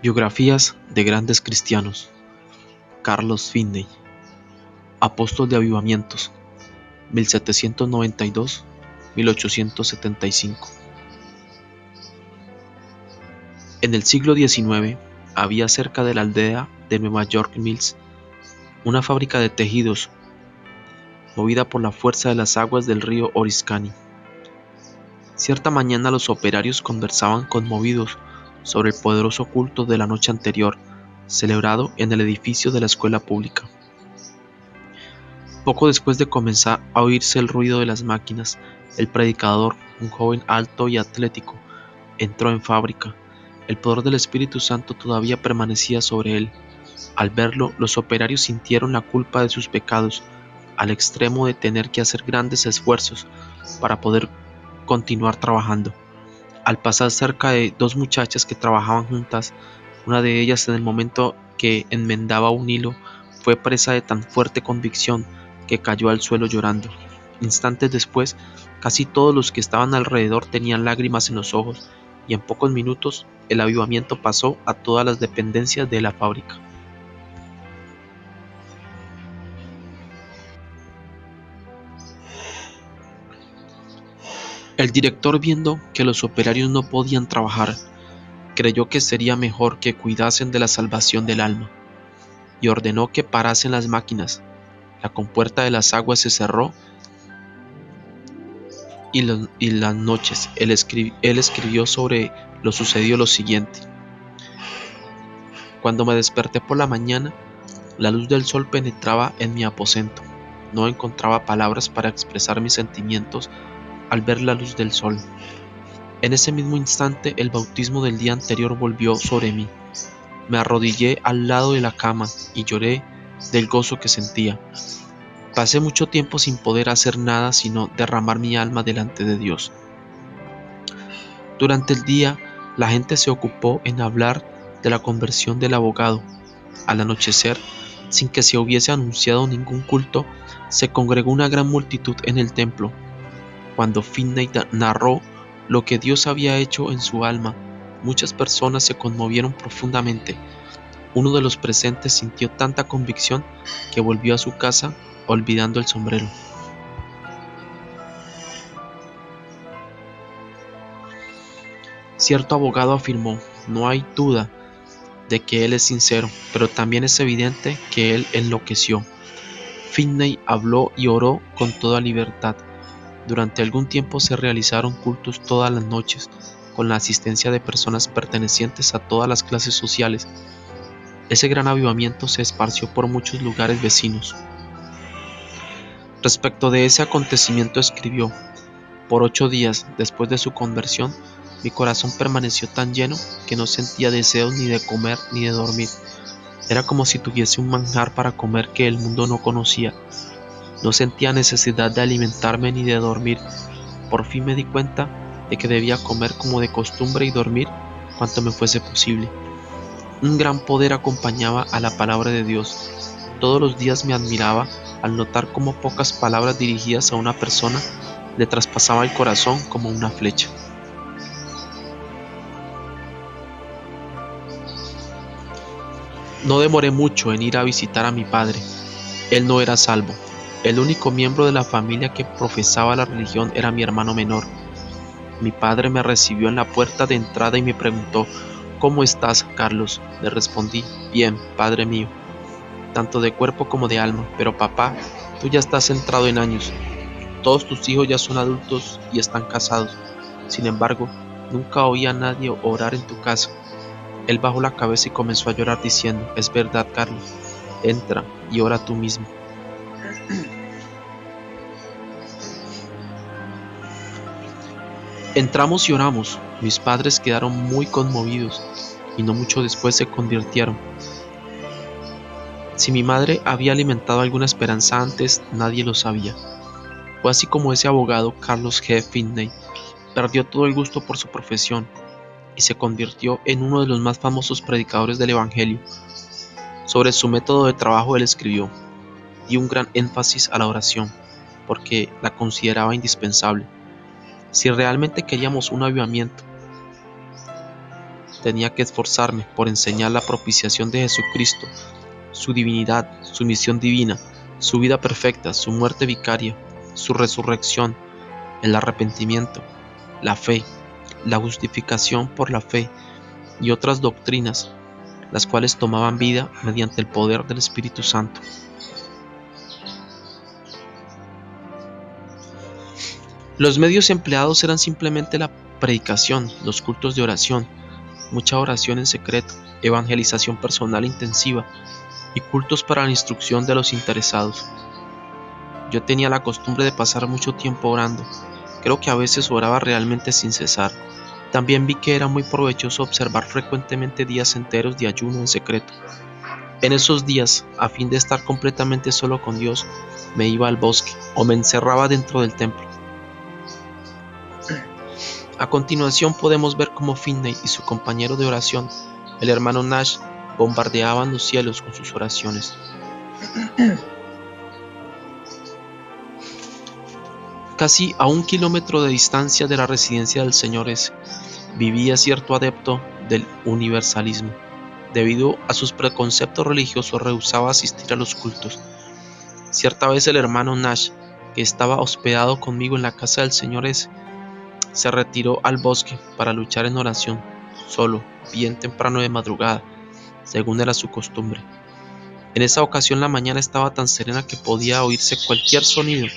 Biografías de grandes cristianos. Carlos Finney, apóstol de avivamientos, 1792-1875. En el siglo XIX había cerca de la aldea de Nueva York Mills una fábrica de tejidos movida por la fuerza de las aguas del río Oriskany. Cierta mañana los operarios conversaban conmovidos sobre el poderoso culto de la noche anterior, celebrado en el edificio de la escuela pública. Poco después de comenzar a oírse el ruido de las máquinas, el predicador, un joven alto y atlético, entró en fábrica. El poder del Espíritu Santo todavía permanecía sobre él. Al verlo, los operarios sintieron la culpa de sus pecados, al extremo de tener que hacer grandes esfuerzos para poder continuar trabajando. Al pasar cerca de dos muchachas que trabajaban juntas, una de ellas en el momento que enmendaba un hilo fue presa de tan fuerte convicción que cayó al suelo llorando. Instantes después, casi todos los que estaban alrededor tenían lágrimas en los ojos y en pocos minutos el avivamiento pasó a todas las dependencias de la fábrica. El director, viendo que los operarios no podían trabajar, creyó que sería mejor que cuidasen de la salvación del alma y ordenó que parasen las máquinas. La compuerta de las aguas se cerró y las noches él escribió sobre lo sucedido lo siguiente: cuando me desperté por la mañana, la luz del sol penetraba en mi aposento. No encontraba palabras para expresar mis sentimientos al ver la luz del sol. En ese mismo instante el bautismo del día anterior volvió sobre mí. Me arrodillé al lado de la cama y lloré del gozo que sentía. Pasé mucho tiempo sin poder hacer nada sino derramar mi alma delante de Dios. Durante el día, la gente se ocupó en hablar de la conversión del abogado. Al anochecer, sin que se hubiese anunciado ningún culto, se congregó una gran multitud en el templo. Cuando Finney narró lo que Dios había hecho en su alma, muchas personas se conmovieron profundamente. Uno de los presentes sintió tanta convicción que volvió a su casa olvidando el sombrero. Cierto abogado afirmó: no hay duda de que él es sincero, pero también es evidente que él enloqueció. Finney habló y oró con toda libertad. Durante algún tiempo se realizaron cultos todas las noches, con la asistencia de personas pertenecientes a todas las clases sociales. Ese gran avivamiento se esparció por muchos lugares vecinos. Respecto de ese acontecimiento escribió: por 8 días después de su conversión, mi corazón permaneció tan lleno que no sentía deseos ni de comer ni de dormir. Era como si tuviese un manjar para comer que el mundo no conocía. No sentía necesidad de alimentarme ni de dormir. Por fin me di cuenta de que debía comer como de costumbre y dormir cuanto me fuese posible. Un gran poder acompañaba a la palabra de Dios. Todos los días me admiraba al notar cómo pocas palabras dirigidas a una persona le traspasaba el corazón como una flecha. No demoré mucho en ir a visitar a mi padre. Él no era salvo. El único miembro de la familia que profesaba la religión era mi hermano menor. Mi padre me recibió en la puerta de entrada y me preguntó: ¿cómo estás, Carlos? Le respondí: bien, padre mío, tanto de cuerpo como de alma. Pero papá, tú ya estás entrado en años. Todos tus hijos ya son adultos y están casados. Sin embargo, nunca oí a nadie orar en tu casa. Él bajó la cabeza y comenzó a llorar diciendo: es verdad, Carlos, entra y ora tú mismo. Entramos y oramos. Mis padres quedaron muy conmovidos y no mucho después se convirtieron. Si mi madre había alimentado alguna esperanza antes, nadie lo sabía. Fue así como ese abogado, Carlos G. Finney, perdió todo el gusto por su profesión y se convirtió en uno de los más famosos predicadores del Evangelio. Sobre su método de trabajo él escribió: di un gran énfasis a la oración, porque la consideraba indispensable. Si realmente queríamos un avivamiento, tenía que esforzarme por enseñar la propiciación de Jesucristo, su divinidad, su misión divina, su vida perfecta, su muerte vicaria, su resurrección, el arrepentimiento, la fe, la justificación por la fe y otras doctrinas, las cuales tomaban vida mediante el poder del Espíritu Santo. Los medios empleados eran simplemente la predicación, los cultos de oración, mucha oración en secreto, evangelización personal intensiva y cultos para la instrucción de los interesados. Yo tenía la costumbre de pasar mucho tiempo orando. Creo que a veces oraba realmente sin cesar. También vi que era muy provechoso observar frecuentemente días enteros de ayuno en secreto. En esos días, a fin de estar completamente solo con Dios, me iba al bosque o me encerraba dentro del templo. A continuación podemos ver cómo Finney y su compañero de oración, el hermano Nash, bombardeaban los cielos con sus oraciones. Casi a 1 kilómetro de distancia de la residencia del Señor S. vivía cierto adepto del universalismo. Debido a sus preconceptos religiosos rehusaba asistir a los cultos. Cierta vez el hermano Nash, que estaba hospedado conmigo en la casa del Señor S., se retiró al bosque para luchar en oración, solo, bien temprano de madrugada, según era su costumbre. En esa ocasión la mañana estaba tan serena que podía oírse cualquier sonido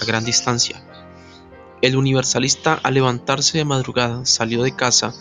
a gran distancia. El universalista, al levantarse de madrugada, salió de casa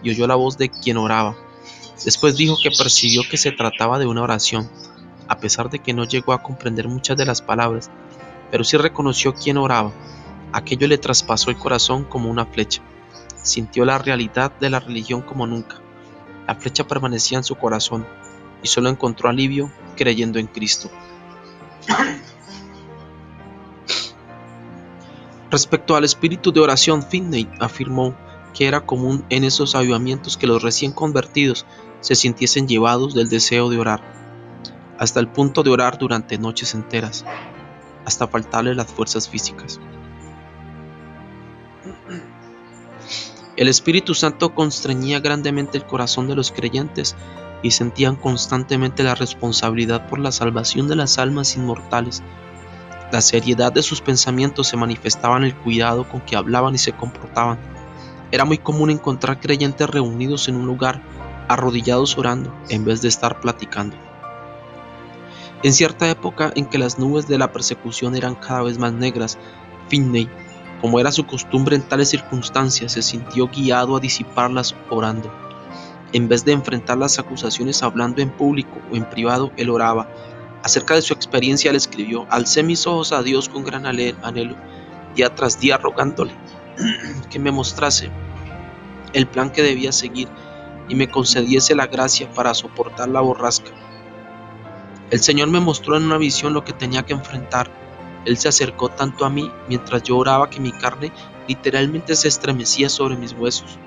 y oyó la voz de quien oraba. Después dijo que percibió que se trataba de una oración, a pesar de que no llegó a comprender muchas de las palabras, pero sí reconoció quién oraba. Aquello le traspasó el corazón como una flecha. Sintió la realidad de la religión como nunca. La flecha permanecía en su corazón y solo encontró alivio creyendo en Cristo. Respecto al espíritu de oración, Finney afirmó que era común en esos avivamientos que los recién convertidos se sintiesen llevados del deseo de orar, hasta el punto de orar durante noches enteras, hasta faltarle las fuerzas físicas. El Espíritu Santo constreñía grandemente el corazón de los creyentes y sentían constantemente la responsabilidad por la salvación de las almas inmortales. La seriedad de sus pensamientos se manifestaba en el cuidado con que hablaban y se comportaban. Era muy común encontrar creyentes reunidos en un lugar, arrodillados orando, en vez de estar platicando. En cierta época en que las nubes de la persecución eran cada vez más negras, Finney, como era su costumbre en tales circunstancias, se sintió guiado a disiparlas orando. En vez de enfrentar las acusaciones hablando en público o en privado, él oraba. Acerca de su experiencia, él escribió: alcé mis ojos a Dios con gran anhelo, día tras día rogándole que me mostrase el plan que debía seguir y me concediese la gracia para soportar la borrasca. El Señor me mostró en una visión lo que tenía que enfrentar. Él se acercó tanto a mí mientras yo oraba que mi carne literalmente se estremecía sobre mis huesos.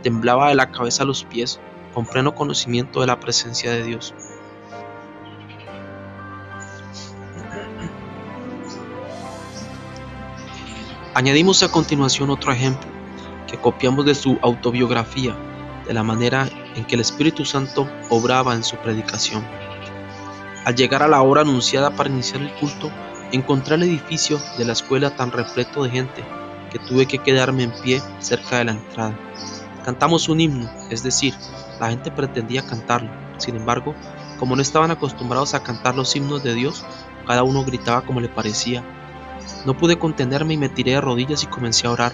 Temblaba de la cabeza a los pies, con pleno conocimiento de la presencia de Dios. Añadimos a continuación otro ejemplo, que copiamos de su autobiografía, de la manera en que el Espíritu Santo obraba en su predicación. Al llegar a la hora anunciada para iniciar el culto, encontré el edificio de la escuela tan repleto de gente que tuve que quedarme en pie cerca de la entrada. Cantamos un himno, es decir, la gente pretendía cantarlo. Sin embargo, como no estaban acostumbrados a cantar los himnos de Dios, cada uno gritaba como le parecía. No pude contenerme y me tiré de rodillas y comencé a orar.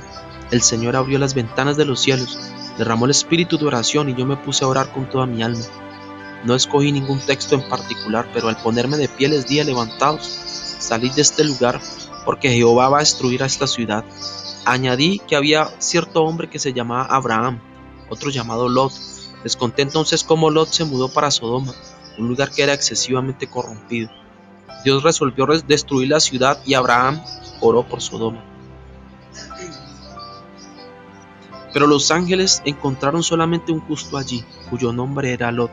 El Señor abrió las ventanas de los cielos, derramó el espíritu de oración y yo me puse a orar con toda mi alma. No escogí ningún texto en particular, pero al ponerme de pie les dije: levantaos, salid de este lugar, porque Jehová va a destruir a esta ciudad. Añadí que había cierto hombre que se llamaba Abraham, otro llamado Lot. Les conté entonces cómo Lot se mudó para Sodoma, un lugar que era excesivamente corrompido. Dios resolvió destruir la ciudad y Abraham oró por Sodoma. Pero los ángeles encontraron solamente un justo allí, cuyo nombre era Lot.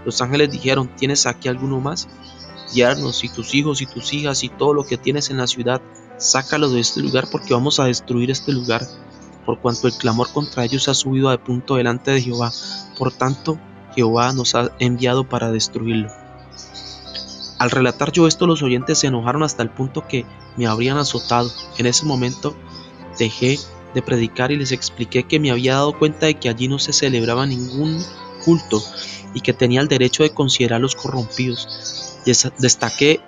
Los ángeles dijeron: ¿tienes aquí alguno más? Yernos y tus hijos y tus hijas y todo lo que tienes en la ciudad, sácalo de este lugar porque vamos a destruir este lugar. por cuanto el clamor contra ellos ha subido de punto delante de Jehová. Por tanto, Jehová nos ha enviado para destruirlo. Al relatar yo esto, los oyentes se enojaron hasta el punto que me habrían azotado. En ese momento dejé de predicar y les expliqué que me había dado cuenta de que allí no se celebraba ningún culto y que tenía el derecho de considerarlos corrompidos. Destaqué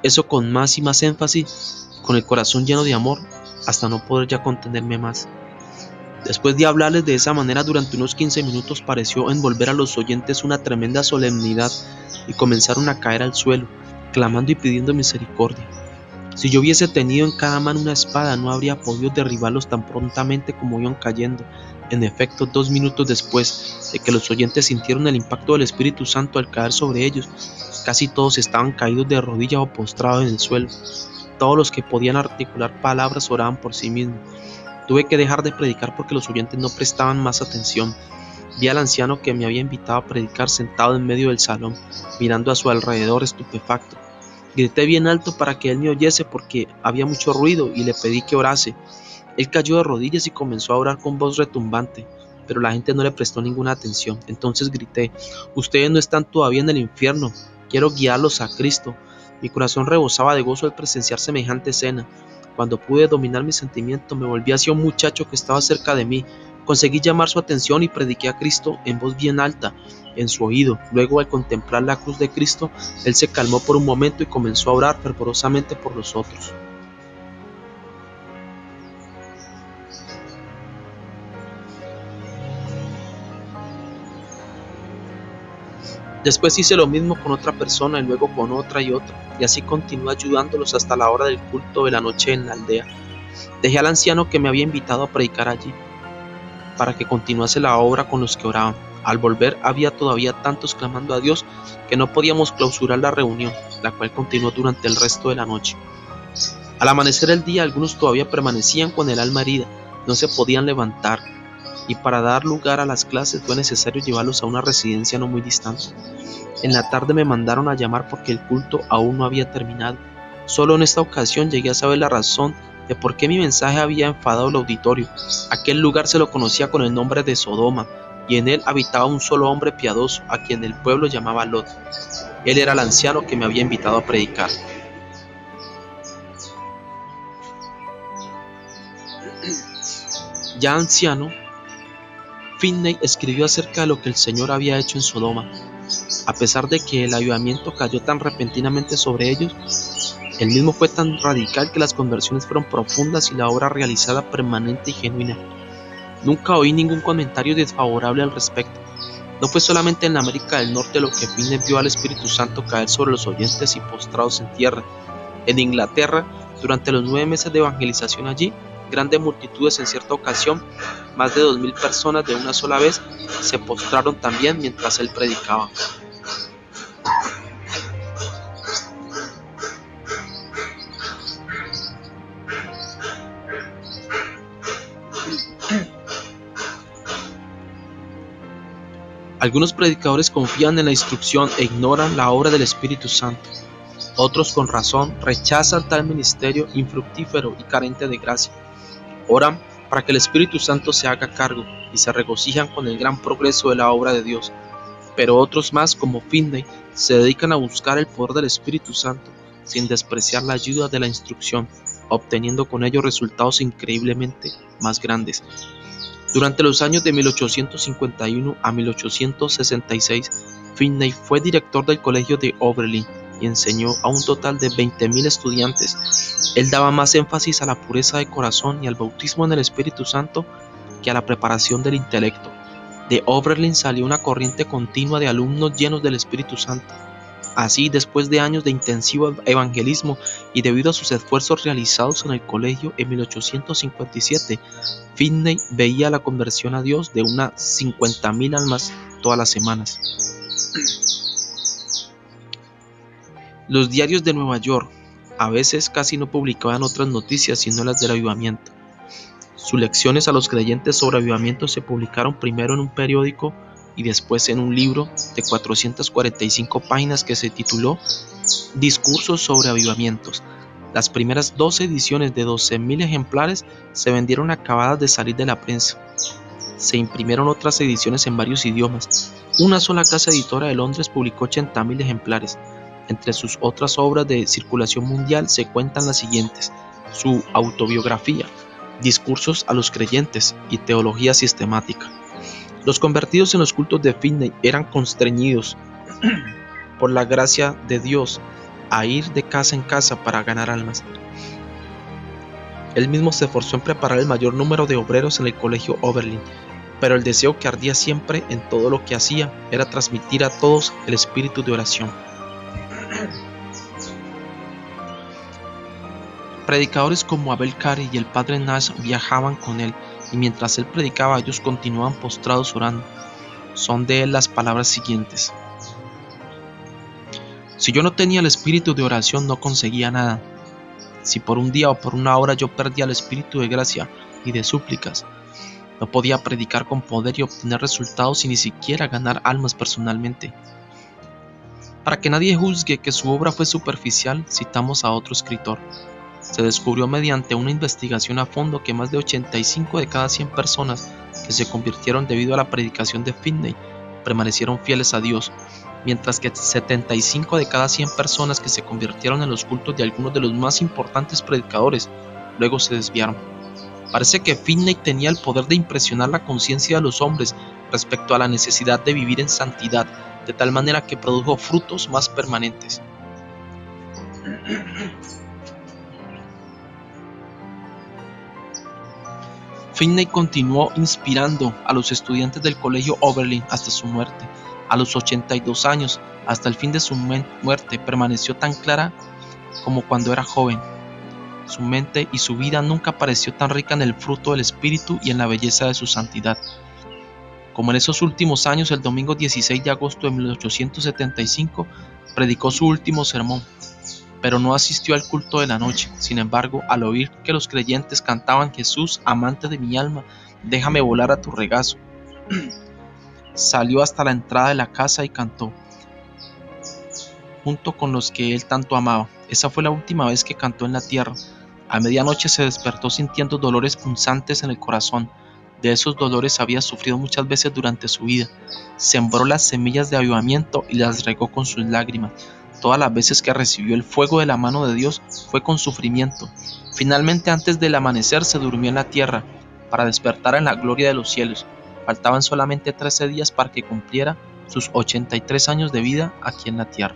eso con más y más énfasis, con el corazón lleno de amor, hasta no poder ya contenerme más. Después de hablarles de esa manera durante unos 15 minutos, pareció envolver a los oyentes una tremenda solemnidad y comenzaron a caer al suelo, clamando y pidiendo misericordia. Si yo hubiese tenido en cada mano una espada, no habría podido derribarlos tan prontamente como iban cayendo. En efecto, 2 minutos después de que los oyentes sintieron el impacto del Espíritu Santo al caer sobre ellos, casi todos estaban caídos de rodillas o postrados en el suelo. Todos los que podían articular palabras oraban por sí mismos. Tuve que dejar de predicar porque los oyentes no prestaban más atención. Vi al anciano que me había invitado a predicar sentado en medio del salón, mirando a su alrededor estupefacto. Grité bien alto para que él me oyese porque había mucho ruido y le pedí que orase. Él cayó de rodillas y comenzó a orar con voz retumbante, pero la gente no le prestó ninguna atención. Entonces grité: ustedes no están todavía en el infierno, quiero guiarlos a Cristo. Mi corazón rebosaba de gozo al presenciar semejante escena. Cuando pude dominar mi sentimiento, me volví hacia un muchacho que estaba cerca de mí. Conseguí llamar su atención y prediqué a Cristo en voz bien alta en su oído. Luego, al contemplar la cruz de Cristo, él se calmó por un momento y comenzó a orar fervorosamente por los otros. Después hice lo mismo con otra persona y luego con otra y otra, y así continué ayudándolos hasta la hora del culto de la noche en la aldea. Dejé al anciano que me había invitado a predicar allí, para que continuase la obra con los que oraban. Al volver había todavía tantos clamando a Dios que no podíamos clausurar la reunión, la cual continuó durante el resto de la noche. Al amanecer el día, algunos todavía permanecían con el alma herida, no se podían levantar, y para dar lugar a las clases fue necesario llevarlos a una residencia no muy distante. En la tarde me mandaron a llamar porque el culto aún no había terminado. Solo en esta ocasión llegué a saber la razón de por qué mi mensaje había enfadado al auditorio. Aquel lugar se lo conocía con el nombre de Sodoma, y en él habitaba un solo hombre piadoso, a quien el pueblo llamaba Lot. Él era el anciano que me había invitado a predicar. Ya anciano, Finney escribió acerca de lo que el Señor había hecho en Sodoma. A pesar de que el avivamiento cayó tan repentinamente sobre ellos, el mismo fue tan radical que las conversiones fueron profundas y la obra realizada permanente y genuina. Nunca oí ningún comentario desfavorable al respecto. No fue solamente en América del Norte lo que Finney vio al Espíritu Santo caer sobre los oyentes y postrados en tierra. En Inglaterra, durante los 9 meses de evangelización allí, grandes multitudes en cierta ocasión, más de 2000 personas de una sola vez, se postraron también mientras él predicaba. Algunos predicadores confían en la instrucción e ignoran la obra del Espíritu Santo. Otros, con razón, rechazan tal ministerio infructífero y carente de gracia. Oran para que el Espíritu Santo se haga cargo y se regocijan con el gran progreso de la obra de Dios. Pero otros más, como Finney, se dedican a buscar el poder del Espíritu Santo sin despreciar la ayuda de la instrucción, obteniendo con ello resultados increíblemente más grandes. Durante los años de 1851 a 1866, Finney fue director del colegio de Oberlin y enseñó a un total de 20.000 estudiantes. Él daba más énfasis a la pureza de corazón y al bautismo en el Espíritu Santo que a la preparación del intelecto. De Oberlin salió una corriente continua de alumnos llenos del Espíritu Santo. Así, después de años de intensivo evangelismo y debido a sus esfuerzos realizados en el colegio en 1857, Finney veía la conversión a Dios de unas 50.000 almas todas las semanas. Los diarios de Nueva York a veces casi no publicaban otras noticias sino las del avivamiento. Sus lecciones a los creyentes sobre avivamiento se publicaron primero en un periódico y después en un libro de 445 páginas que se tituló Discursos sobre avivamientos. Las primeras 12 ediciones de 12.000 ejemplares se vendieron acabadas de salir de la prensa. Se imprimieron otras ediciones en varios idiomas. Una sola casa editora de Londres publicó 80.000 ejemplares. Entre sus otras obras de circulación mundial se cuentan las siguientes: su autobiografía, discursos a los creyentes y teología sistemática. Los convertidos en los cultos de Finney eran constreñidos por la gracia de Dios a ir de casa en casa para ganar almas. Él mismo se esforzó en preparar el mayor número de obreros en el colegio Oberlin, pero el deseo que ardía siempre en todo lo que hacía era transmitir a todos el espíritu de oración. Predicadores como Abel Carey y el padre Nash viajaban con él, y mientras él predicaba ellos continuaban postrados orando. Son de él las palabras siguientes: si yo no tenía el espíritu de oración no conseguía nada. Si por un día o por una hora yo perdía el espíritu de gracia y de súplicas, no podía predicar con poder y obtener resultados y ni siquiera ganar almas personalmente. Para que nadie juzgue que su obra fue superficial, citamos a otro escritor. Se descubrió mediante una investigación a fondo que más de 85 de cada 100 personas que se convirtieron debido a la predicación de Finney permanecieron fieles a Dios, mientras que 75 de cada 100 personas que se convirtieron en los cultos de algunos de los más importantes predicadores luego se desviaron. Parece que Finney tenía el poder de impresionar la conciencia de los hombres respecto a la necesidad de vivir en santidad, de tal manera que produjo frutos más permanentes. Finney continuó inspirando a los estudiantes del colegio Oberlin hasta su muerte. A los 82 años, hasta el fin de su muerte, permaneció tan clara como cuando era joven. Su mente y su vida nunca pareció tan rica en el fruto del Espíritu y en la belleza de su santidad como en esos últimos años. El domingo 16 de agosto de 1875 predicó su último sermón, pero no asistió al culto de la noche. Sin embargo, al oír que los creyentes cantaban Jesús, amante de mi alma, déjame volar a tu regazo, salió hasta la entrada de la casa y cantó junto con los que él tanto amaba. Esa fue la última vez que cantó en la tierra. A medianoche se despertó sintiendo dolores punzantes en el corazón. De esos dolores había sufrido muchas veces durante su vida. Sembró las semillas de avivamiento y las regó con sus lágrimas. Todas las veces que recibió el fuego de la mano de Dios fue con sufrimiento. Finalmente, antes del amanecer, se durmió en la tierra para despertar en la gloria de los cielos. Faltaban solamente 13 días para que cumpliera sus 83 años de vida aquí en la tierra.